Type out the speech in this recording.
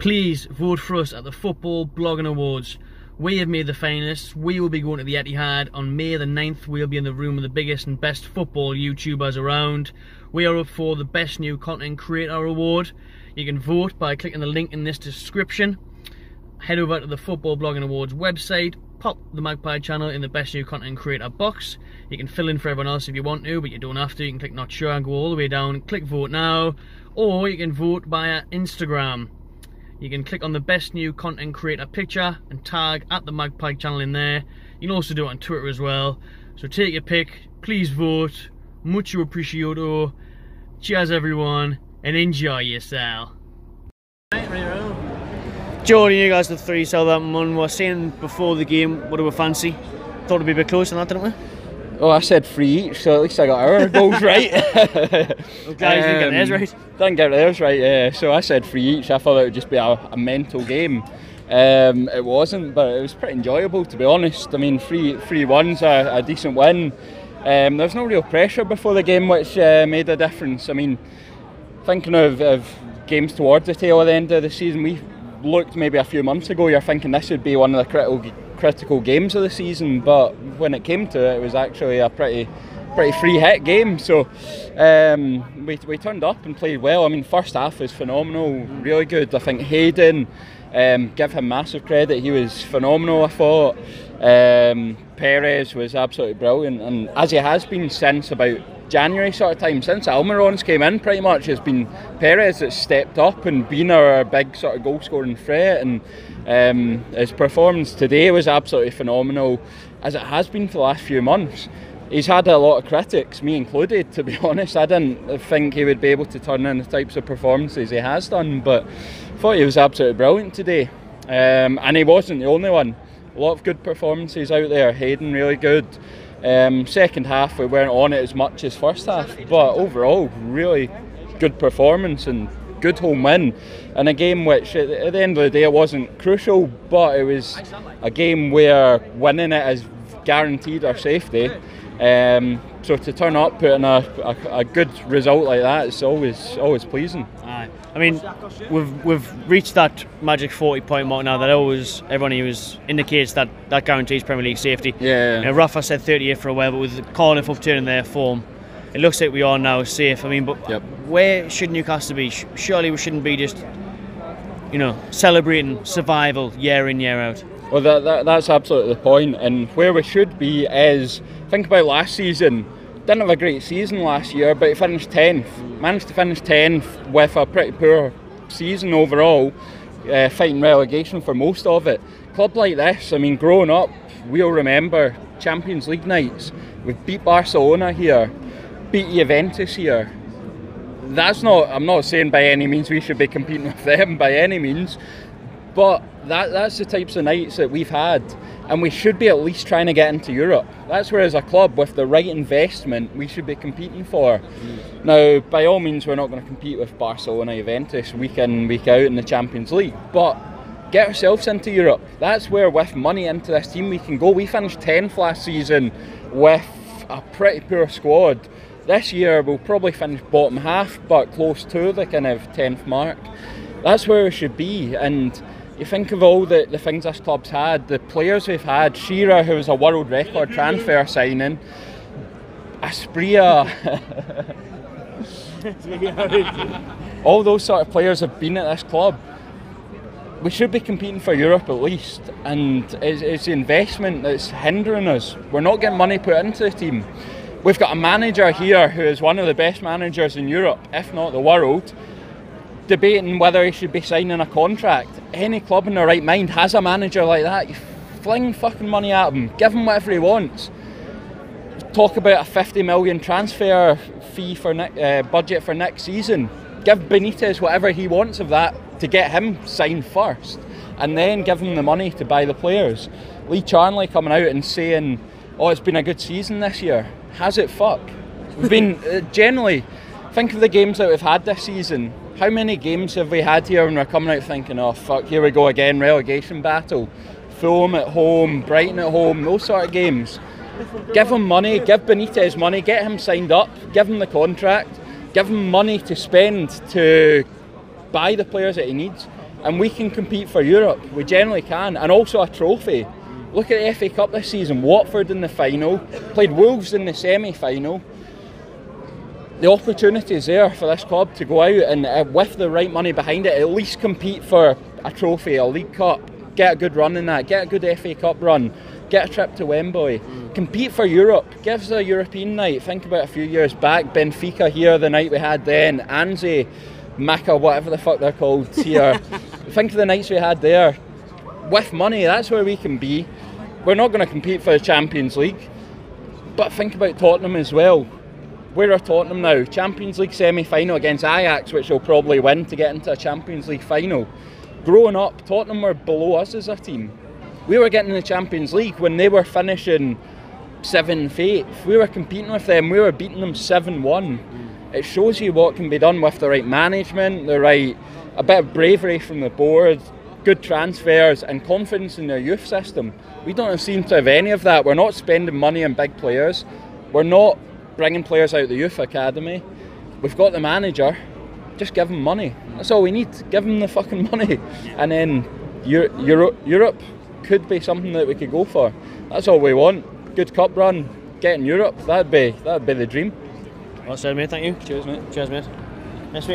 please vote for us at the Football Blogging Awards. We have made the finalists. We will be going to the Etihad on May the 9th. We'll be in the room with the biggest and best football YouTubers around. We are up for the Best New Content Creator Award. You can vote by clicking the link in this description. Head over to the Football Blogging Awards website, pop the Magpie channel in the Best New Content Creator box. You can fill in for everyone else if you want to, but you don't have to. You can click Not Sure and go all the way down, click Vote Now, or you can vote via Instagram. You can click on the Best New Content Creator picture and tag at the Magpie channel in there. You can also do it on Twitter as well. So take your pick, please vote, mucho appreciato. Cheers everyone, and enjoy yourself. Jordy, Newcastle 3, Southampton 1. We're saying before the game what do we fancy? Thought it'd be a bit closer than that, didn't we? Oh, I said 3 each, so at least I got our goals right. Well, guys, didn't get theirs right. Didn't get theirs right, yeah. So I said 3 each. I thought it would just be a mental game. It wasn't, but it was pretty enjoyable, to be honest. I mean, 3-1's a decent win. There's no real pressure before the game, which made a difference. I mean, thinking of games towards the tail of the end of the season, we looked maybe a few months ago, you're thinking this would be one of the critical games of the season, but when it came to it, it was actually a pretty free hit game. So we turned up and played well. I mean, first half was phenomenal, really good. I think Hayden, give him massive credit, he was phenomenal, I thought. Perez was absolutely brilliant, and as he has been since about January sort of time, since Almiron's came in, pretty much it's been Perez that's stepped up and been our big sort of goal scoring threat, and his performance today was absolutely phenomenal, as it has been for the last few months. He's had a lot of critics, me included, to be honest. I didn't think he would be able to turn in the types of performances he has done, but I thought he was absolutely brilliant today, and he wasn't the only one. A lot of good performances out there. Hayden really good. Second half we weren't on it as much as first half, but overall really good performance and good home win, and a game which at the end of the day it wasn't crucial, but it was a game where winning it has guaranteed our safety. So to turn up, put in a good result like that, it's always pleasing. Aye. I mean, we've reached that magic 40-point mark now that everyone always indicates that guarantees Premier League safety. Yeah. You know, Rafa said 38 for a while, but with Cardiff upturning their form, it looks like we are now safe. I mean, but yep. Where should Newcastle be? Surely we shouldn't be just, you know, celebrating survival year in, year out. Well, that's absolutely the point, and where we should be is, think about last season. Didn't have a great season last year, but he finished 10th. Managed to finish 10th with a pretty poor season overall, fighting relegation for most of it. Club like this, I mean, growing up, we'll remember Champions League nights. We've beat Barcelona here, beat Juventus here. I'm not saying by any means we should be competing with them by any means, but that's the types of nights that we've had, and we should be at least trying to get into Europe. That's where, as a club, with the right investment, we should be competing for. Now, by all means, we're not going to compete with Barcelona, Juventus week in, week out in the Champions League, but get ourselves into Europe. That's where, with money into this team, we can go. We finished 10th last season with a pretty poor squad. This year, we'll probably finish bottom half, but close to the kind of 10th mark. That's where we should be, and you think of all the things this club's had, the players we've had, Shearer, who was a world record transfer signing, Aspria, all those sort of players have been at this club. We should be competing for Europe at least, and it's the investment that's hindering us. We're not getting money put into the team. We've got a manager here who is one of the best managers in Europe, if not the world, debating whether he should be signing a contract. Any club in their right mind has a manager like that. You fling fucking money at him, give him whatever he wants. Talk about a 50 million transfer fee for budget for next season. Give Benitez whatever he wants of that to get him signed first, and then give him the money to buy the players. Lee Charnley coming out and saying, oh, it's been a good season this year. Has it? Fuck. We've been generally, think of the games that we've had this season. How many games have we had here when we're coming out thinking, oh fuck, here we go again, relegation battle. Fulham at home, Brighton at home, those sort of games. Give him money, give Benitez money, get him signed up, give him the contract, give him money to spend to buy the players that he needs. and we can compete for Europe. We generally can, and also a trophy. Look at the FA Cup this season. Watford in the final, played Wolves in the semi-final. The opportunity is there for this club to go out and with the right money behind it, at least compete for a trophy, a League Cup, get a good run in that, get a good FA Cup run, get a trip to Wembley, compete for Europe, give us a European night. Think about a few years back, Benfica here the night we had then, Anze, Maka, whatever the fuck they're called here. Think of the nights we had there. With money, that's where we can be. We're not going to compete for the Champions League, but think about Tottenham as well. Where are Tottenham now? Champions League semi-final against Ajax, which they'll probably win to get into a Champions League final. Growing up, Tottenham were below us as a team. We were getting in the Champions League when they were finishing 7th, 8th. We were competing with them, we were beating them 7-1. It shows you what can be done with the right management, a bit of bravery from the board, good transfers and confidence in their youth system. We don't seem to have any of that. We're not spending money on big players. We're not bringing players out of the youth academy. We've got the manager. Just give him money. That's all we need. Give him the fucking money. And then Europe could be something that we could go for. That's all we want. Good cup run, get in Europe. That'd be the dream. Well said, mate. Thank you. Cheers, mate. Cheers, mate. Nice to meet you.